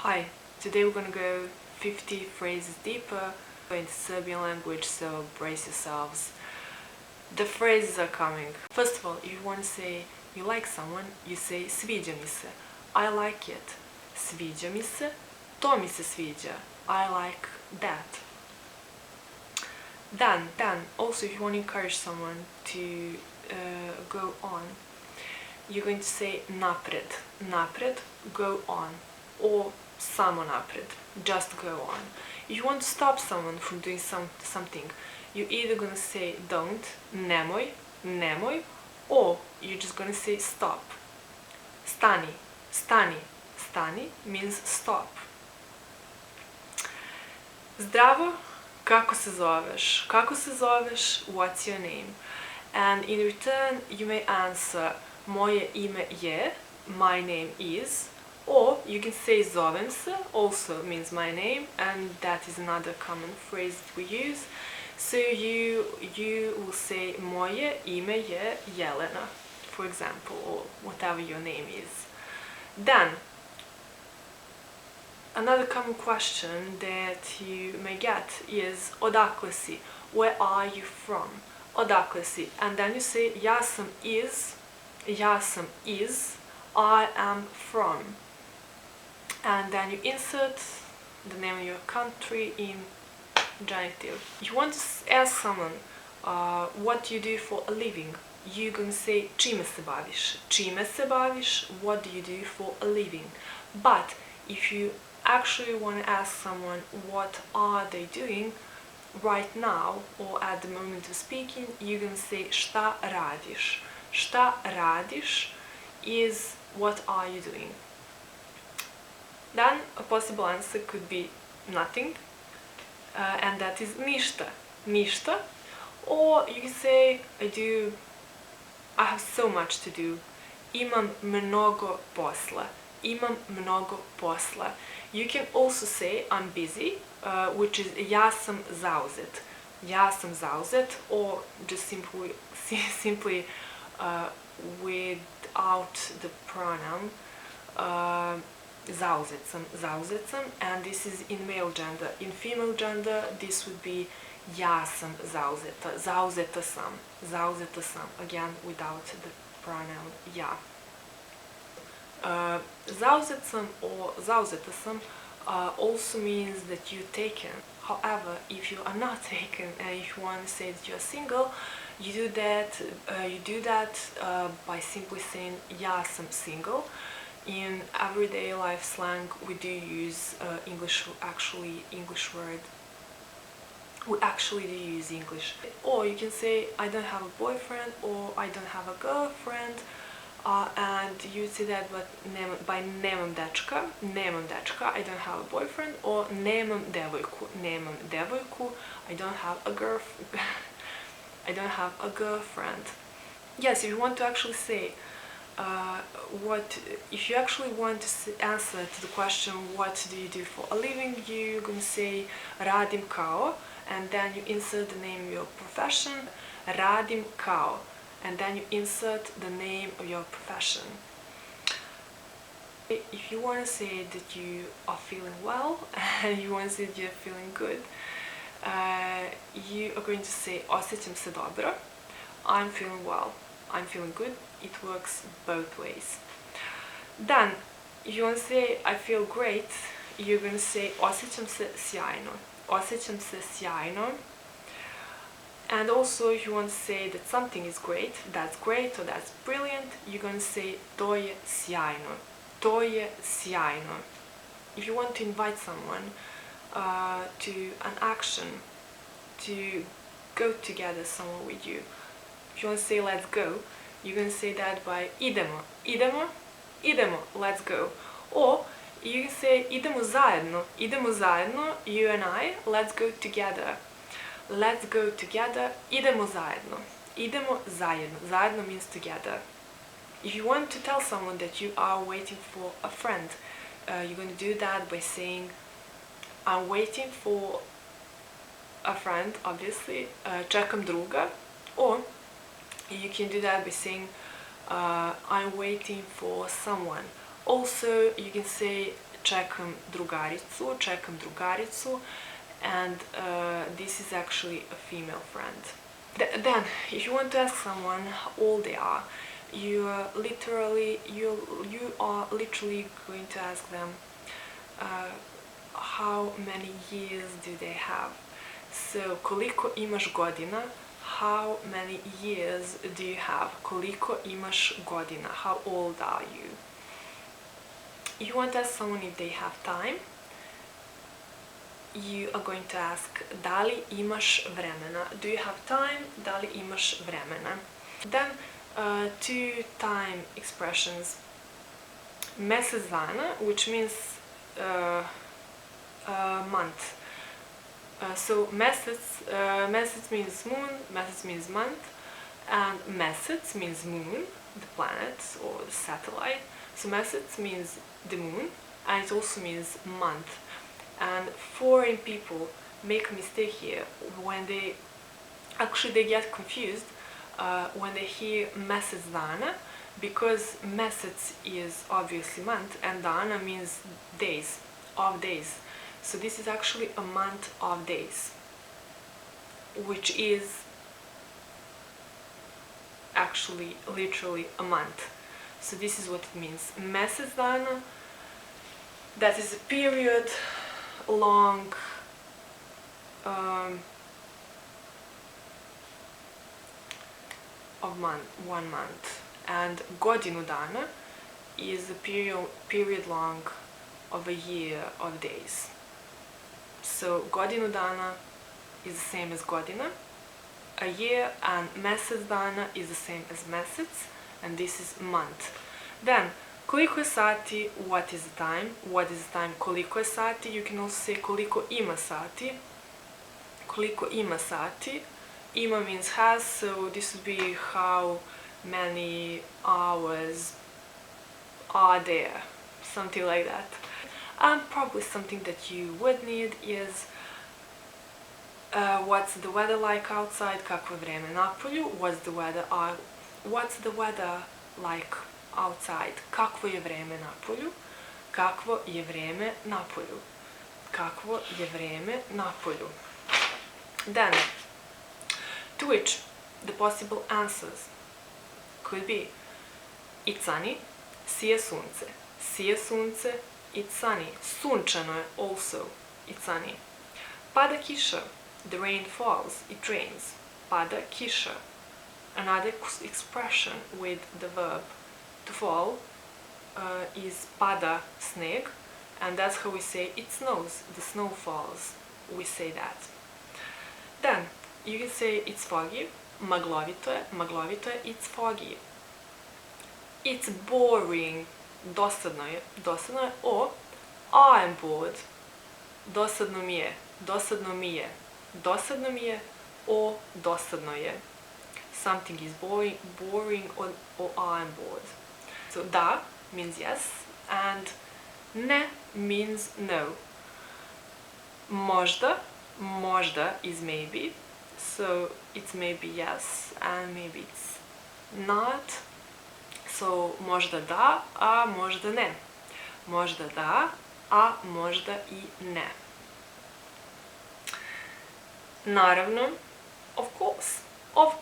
Hi, today we're gonna go 50 phrases deeper in Serbian language, so brace yourselves. The phrases are coming. First of all, if you want to say you like someone, you say sviđa mi se. I like it. Sviđa mi se. To mi se sviđa. I like that. Then, also if you want to encourage someone to go on, you're going to say napred. Napred, go on. Or samo napred, just go on. If you want to stop someone from doing something, you're either gonna say don't, nemoj, nemoj, or you're just gonna say stop. Stani, stani, stani means stop. Zdravo, kako se zoveš? Kako se zoveš? What's your name? And in return, you may answer moje ime je, my name is, or you can say zovem se, also means my name, and that is another common phrase that we use. So you will say moje ime je Jelena, for example, or whatever your name is. Then, another common question that you may get is odakle si, where are you from? Odakle si, and then you say ja sam iz, I am from. And then you insert the name of your country in genitive. If you want to ask someone what do you do for a living, you're going to say čime se baviš. Čime se baviš, what do you do for a living? But if you actually want to ask someone what are they doing right now or at the moment of speaking, you're going to say šta radiš. Šta radiš is what are you doing. Then a possible answer could be nothing, and that is ništa, ništa. Or you can say I have so much to do. Imam mnogo posla. Imam mnogo posla. You can also say I'm busy, which is ja sam zauzet. Ja sam zauzet, or just simply without the pronoun zauzet sam, and this is in male gender. In female gender, this would be ja sam zauzeta, zauzeta sam, again without the pronoun ja. Zauzet sam or zauzeta sam also means that you're taken. However, if you are not taken and if you want to say that you're single, you do that by simply saying ja sam single. In everyday life slang, we do use English word. We actually do use English. Or you can say I don't have a boyfriend or I don't have a girlfriend, and you say that by nemam dečka, I don't have a boyfriend, or nemam devojku, I don't have a girlfriend. Yes, if you want to actually say if you actually want to answer to the question what do you do for a living, you're going to say radim kao, and then you insert the name of your profession, radim kao, and then you insert the name of your profession. If you want to say that you are feeling well and you want to say that you're feeling good, you are going to say osjećam se dobro, I'm feeling well, I'm feeling good. It works both ways. Then, if you want to say I feel great, you're going to say osjećam se sjajno. Osjećam se sjajno. And also, if you want to say that something is great, or that's brilliant, you're going to say to je sjajno. To je sjajno. If you want to invite someone to an action, to go together somewhere with you, if you want to say let's go, you're going to say that by idemo, let's go. Or you can say idemo zajedno, you and I, let's go together. Let's go together, idemo zajedno. Idemo zajedno. Zajedno means together. If you want to tell someone that you are waiting for a friend, you're going to do that by saying I'm waiting for a friend, obviously, čekam druga, or you can do that by saying I'm waiting for someone. Also, you can say čekam drugaricu, and this is actually a female friend. Then, if you want to ask someone how old they are, you are literally going to ask them how many years do they have. So, koliko imaš godina? How many years do you have? Koliko imaš godina? How old are you? You want to ask someone if they have time. You are going to ask da li imaš vremena? Do you have time? Da li imaš vremena? Then two time expressions. Mesec dana, which means month. So mesec means moon, mesec means month, and mesec means moon, the planet or the satellite. So mesec means the moon, and it also means month. And foreign people make a mistake here when they get confused when they hear mesec dana, because mesec is obviously month and dana means days, of days. So this is actually a month of days, which is actually literally a month. So this is what it means. Mesec dana, that is a period long of 1 month, and godinu dana is a period long of a year of days. So godinu dana is the same as godina, a year, and mesec dana is the same as mesec, and this is month. Then koliko je sati, what is the time? What is the time? Koliko je sati? You can also say koliko ima sati. Koliko ima sati? Ima means has, so this would be how many hours are there, something like that. And probably something that you would need is what's the weather like outside, kakvo je vreme napolju, what's the weather like outside, kakvo je vreme napolju, kakvo je vreme napolju, kakvo je vreme napolju. Then, to which the possible answers could be it's sunny, sije sunce, it's sunny, sunčano je also, it's sunny. Pada kiša, the rain falls, it rains, pada kiša. Another expression with the verb to fall is pada sneg, and that's how we say it snows, the snow falls, we say that. Then, you can say it's foggy, maglovito je, it's foggy. It's boring, dosadno je, or I'm bored, dosadno mi je, or dosadno je. Something is boring or I'm bored. So da means yes, and ne means no. Možda is maybe, so it's maybe yes and maybe it's not. So možda da, a možda ne. Možda da, a možda i ne. Naravno, of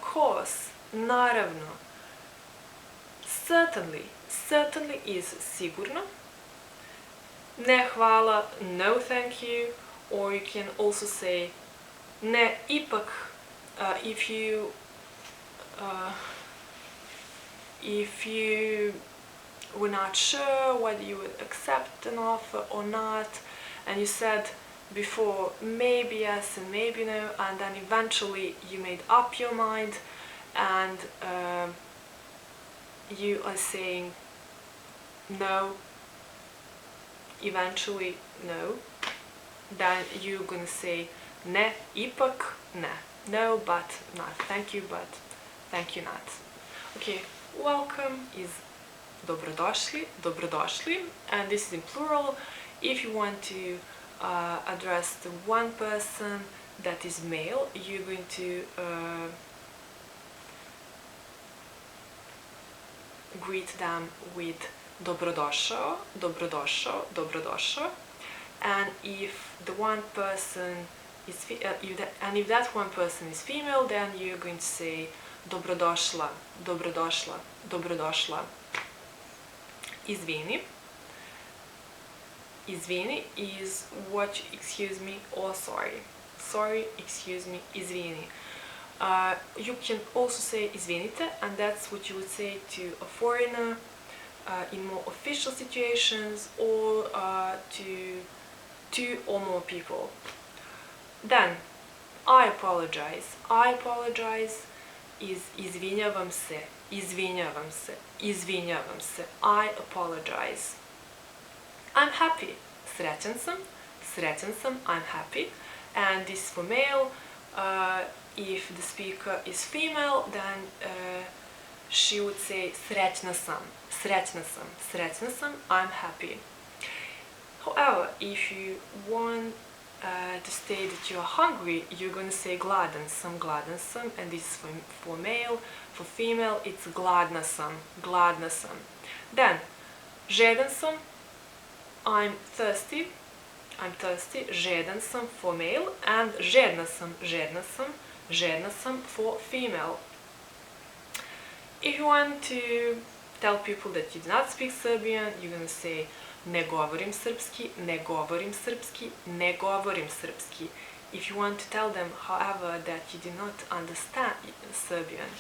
course, naravno. Certainly is sigurno. Ne hvala, no thank you, or you can also say ne ipak if you were not sure whether you would accept an offer or not, and you said before maybe yes and maybe no, and then eventually you made up your mind and you are saying no, eventually no, then you're gonna say ne ipak ne, no but not, thank you but thank you not. Okay, welcome is dobrodošli, and this is in plural. If you want to address the one person that is male, you're going to greet them with dobrodošao, dobrodošao, dobrodošao. And if the one person is if that one person is female, then you're going to say dobrodošla, dobrodošla, dobrodošla. Izvini. Izvini is what, excuse me, or sorry. Sorry, excuse me, izvini. You can also say izvinite, and that's what you would say to a foreigner in more official situations, or to two or more people. Then, I apologize. I apologize is izvinjavam se, izvinjavam se, izvinjavam se. I apologize. I'm happy. Srećan sam, srećan sam, I'm happy. And this for male. If the speaker is female, then she would say srećna sam, srećna sam, srećna sam, I'm happy. However, if you want to state that you are hungry, you're going to say gladan sam, and this is for male. For female, it's gladna sam, gladna sam. Then, žedan sam, I'm thirsty, žedan sam for male, and žedna sam, žedna sam, žedna sam for female. If you want to tell people that you do not speak Serbian, you're going to say ne govorim srpski, ne govorim srpski, ne govorim srpski. If you want to tell them, however, that you do not understand Serbian,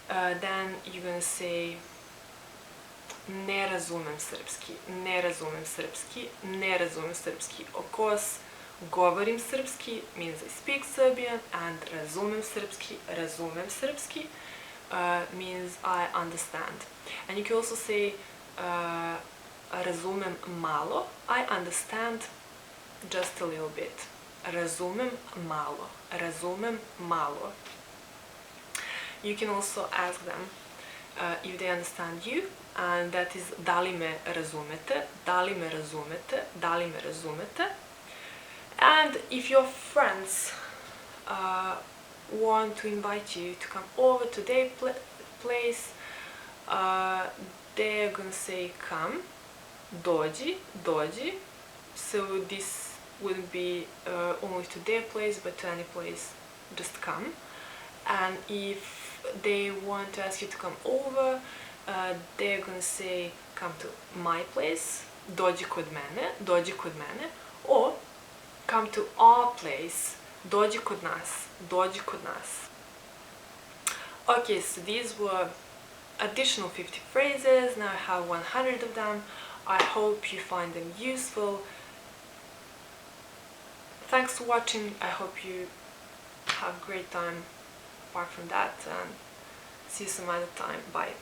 then you're going to say ne razumem srpski, ne razumem srpski, ne razumem srpski. Of course, govorim srpski means I speak Serbian, and razumem srpski, razumem srpski means I understand. And you can also say razumem malo, I understand just a little bit. Razumem malo, razumem malo. You can also ask them if they understand you, and that is da li me razumete, da li me razumete, da li me razumete. And if your friends want to invite you to come over to their place, they're gonna say come, dođi, dođi. So this wouldn't be only to their place, but to any place, just come. And if they want to ask you to come over, they're gonna say come to my place, dođi kod mene, dođi kod mene, or come to our place, dođi kod nas, dođi kod nas. Okay, so these were additional 50 phrases. Now I have 100 of them. I hope you find them useful. Thanks for watching. I hope you have a great time apart from that, and see you some other time. Bye.